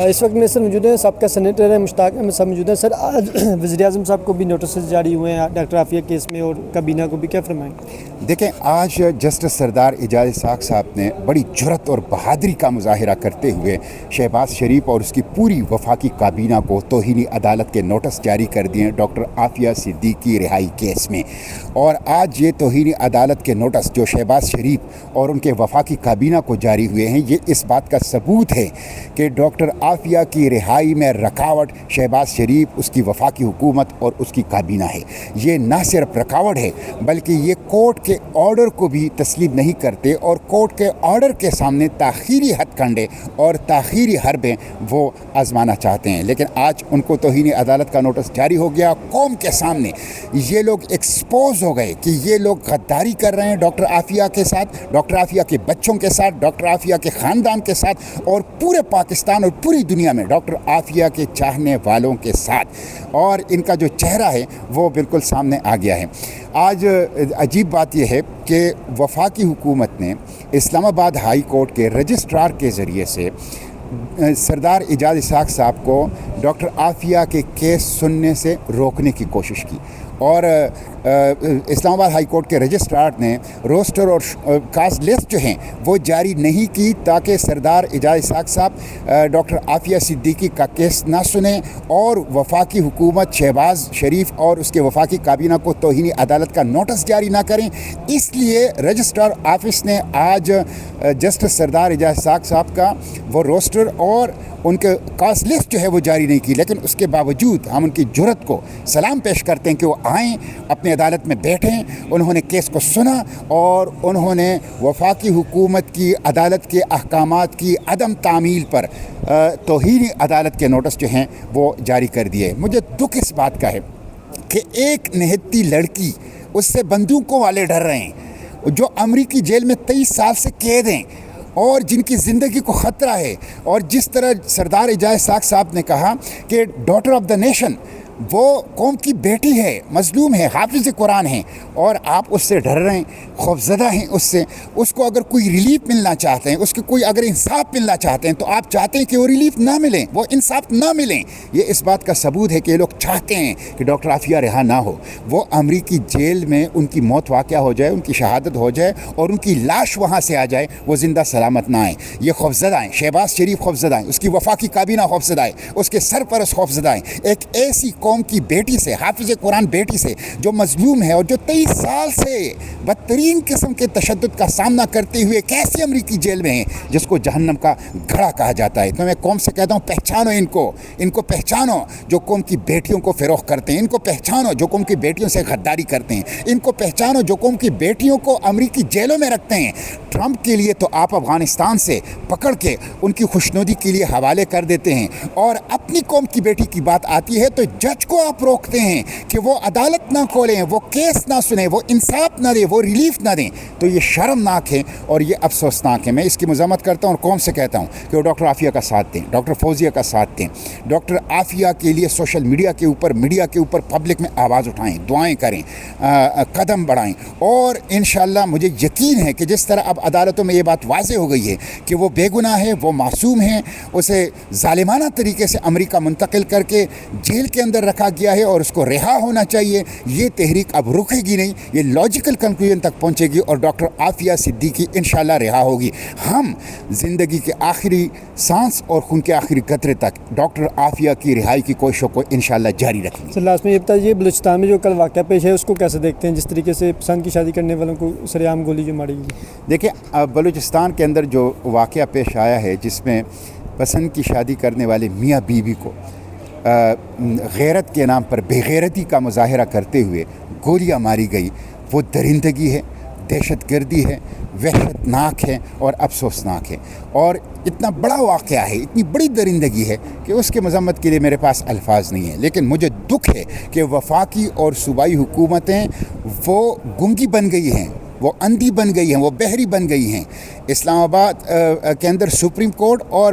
اس وقت میں سر موجود ہیں، سابقہ سینیٹر ہیں مشتاق احمد صاحب موجود ہیں۔ سر آج وزیر اعظم صاحب کو بھی نوٹسز جاری ہوئے ہیں ڈاکٹر عافیہ کیس میں، اور کابینہ کو بھی، کیا فرمائیں گے؟ دیکھیں، آج جسٹس سردار اعجاز اسحاق صاحب نے بڑی جرأت اور بہادری کا مظاہرہ کرتے ہوئے شہباز شریف اور اس کی پوری وفاقی کابینہ کو توہین عدالت کے نوٹس جاری کر دیے ڈاکٹر عافیہ صدیقی رہائی کیس میں۔ اور آج یہ توہین عدالت کے نوٹس جو شہباز شریف اور ان کے وفاقی کابینہ کو جاری ہوئے ہیں، یہ اس بات کا ثبوت ہے کہ ڈاکٹر عافیہ کی رہائی میں رکاوٹ شہباز شریف، اس کی وفاقی حکومت اور اس کی کابینہ ہے۔ یہ نہ صرف رکاوٹ ہے بلکہ یہ کورٹ کے آرڈر کو بھی تسلیم نہیں کرتے، اور کورٹ کے آرڈر کے سامنے تاخیری ہتھ کنڈے اور تاخیری حربیں وہ آزمانا چاہتے ہیں۔ لیکن آج ان کو توہین عدالت کا نوٹس جاری ہو گیا، قوم کے سامنے یہ لوگ ایکسپوز ہو گئے کہ یہ لوگ غداری کر رہے ہیں ڈاکٹر عافیہ کے ساتھ، ڈاکٹر عافیہ کے بچوں کے ساتھ، ڈاکٹر عافیہ کے خاندان کے ساتھ، اور پورے پاکستان اور پوری دنیا میں ڈاکٹر عافیہ کے چاہنے والوں کے ساتھ۔ اور ان کا جو چہرہ ہے وہ بالکل سامنے آ گیا ہے۔ آج عجیب بات یہ ہے کہ وفاقی حکومت نے اسلام آباد ہائی کورٹ کے رجسٹرار کے ذریعے سے سردار اعجاز اسحاق صاحب کو ڈاکٹر عافیہ کے کیس سننے سے روکنے کی کوشش کی، اور اسلام آباد ہائی کورٹ کے رجسٹرار نے روسٹر اور کاز لسٹ جو ہیں وہ جاری نہیں کی تاکہ سردار اعجاز اسحاق صاحب ڈاکٹر عافیہ صدیقی کا کیس نہ سنیں اور وفاقی حکومت شہباز شریف اور اس کے وفاقی کابینہ کو توہین عدالت کا نوٹس جاری نہ کریں۔ اس لیے رجسٹرار آفس نے آج جسٹس سردار اعجاز اسحاق صاحب کا وہ روسٹر اور ان کے کاز لسٹ جو ہے وہ جاری نہیں کی، لیکن اس کے باوجود ہم ان کی جرأت کو سلام پیش کرتے ہیں کہ وہ آئیں، اپنے عدالت میں بیٹھیں، انہوں نے کیس کو سنا اور انہوں نے وفاقی حکومت کی عدالت کے احکامات کی عدم تعمیل پر توہین عدالت کے نوٹس جو ہیں وہ جاری کر دیے۔ مجھے دکھ اس بات کا ہے کہ ایک نہتی لڑکی، اس سے بندوقوں والے ڈر رہے ہیں، جو امریکی جیل میں 23 سال سے قید ہیں اور جن کی زندگی کو خطرہ ہے، اور جس طرح سردار اعجاز اسحاق صاحب نے کہا کہ ڈاٹر آف دا نیشن، وہ قوم کی بیٹی ہے، مظلوم ہے، حافظ قرآن ہیں، اور آپ اس سے ڈر رہے ہیں، خوفزدہ ہیں اس سے۔ اس کو اگر کوئی ریلیف ملنا چاہتے ہیں، اس کو کوئی اگر انصاف ملنا چاہتے ہیں، تو آپ چاہتے ہیں کہ وہ ریلیف نہ ملیں، وہ انصاف نہ ملیں۔ یہ اس بات کا ثبوت ہے کہ یہ لوگ چاہتے ہیں کہ ڈاکٹر عافیہ رہا نہ ہو، وہ امریکی جیل میں ان کی موت واقع ہو جائے، ان کی شہادت ہو جائے اور ان کی لاش وہاں سے آ جائے، وہ زندہ سلامت نہ آئیں۔ یہ خوفزدہ ہیں، شہباز شریف خوفزدہ ہیں، اس کی وفاقی کابینہ خوفزدہ ہے، اس کے سرپرست خوفزدہ ہیں۔ ایک ایسی قوم کی بیٹی سے، حافظ قرآن بیٹی سے، جو مظلوم ہے اور جو 23 سال سے بدترین قسم کے تشدد کا سامنا کرتے ہوئے کیسے امریکی جیل میں ہیں، جس کو جہنم کا گھڑا کہا جاتا ہے۔ تو میں قوم سے کہتا ہوں، پہچانو ان کو پہچانو جو قوم کی بیٹیوں کو فروغ کرتے ہیں، ان کو پہچانو جو قوم کی بیٹیوں سے غداری کرتے ہیں، ان کو پہچانو جو قوم کی بیٹیوں کو امریکی جیلوں میں رکھتے ہیں۔ ٹرمپ کے لیے تو آپ افغانستان سے پکڑ کے ان کی خوشنودی کے لیے حوالے کر دیتے ہیں، اور اپنی قوم کی بیٹی کی بات آتی ہے تو جج کو آپ روکتے ہیں کہ وہ عدالت نہ کھولیں، وہ کیس نہ سنیں، وہ انصاف نہ دیں، وہ ریلیف نہ دیں۔ تو یہ شرمناک ہے اور یہ افسوسناک ہے۔ میں اس کی مذمت کرتا ہوں اور قوم سے کہتا ہوں کہ وہ ڈاکٹر عافیہ کا ساتھ دیں، ڈاکٹر فوزیہ کا ساتھ دیں، ڈاکٹر عافیہ کے لیے سوشل میڈیا کے اوپر پبلک میں آواز اٹھائیں، دعائیں کریں، قدم بڑھائیں، اور انشاءاللہ مجھے یقین ہے کہ جس طرح اب عدالتوں میں یہ بات واضح ہو گئی ہے کہ وہ بے گناہ ہے، وہ معصوم ہیں، اسے ظالمانہ طریقے سے امریکہ منتقل کر کے جیل کے اندر رکھا گیا ہے اور اس کو رہا ہونا چاہیے۔ یہ تحریک اب رکے گی نہیں، یہ لاجیکل کنکلوژن تک پہنچے گی اور ڈاکٹر عافیہ صدیقی انشاءاللہ رہا ہوگی۔ ہم زندگی کے آخری سانس اور خون کے آخری قطرے تک ڈاکٹر عافیہ کی رہائی کی کوششوں کو انشاءاللہ جاری رکھیں گے۔ سر لاسٹ میں یہ بتائیے، بلوچستان میں جو کل واقعہ پیش ہے اس کو کیسے دیکھتے ہیں، جس طریقے سے پسند کی شادی کرنے والوں کو سرعام گولی جو ماری گئی؟ دیکھیں، بلوچستان کے اندر جو واقعہ پیش آیا ہے، جس میں پسند کی شادی کرنے والے میاں بیوی کو غیرت کے نام پر بے غیرتی کا مظاہرہ کرتے ہوئے گولیاں ماری گئی، وہ درندگی ہے، دہشت گردی ہے، وحشت ناک ہے اور افسوسناک ہے، اور اتنا بڑا واقعہ ہے، اتنی بڑی درندگی ہے کہ اس کے مذمت کے لیے میرے پاس الفاظ نہیں ہیں۔ لیکن مجھے دکھ ہے کہ وفاقی اور صوبائی حکومتیں وہ گنگی بن گئی ہیں، وہ اندھی بن گئی ہیں، وہ بہری بن گئی ہیں۔ اسلام آباد کے اندر سپریم کورٹ اور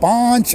5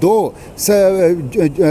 2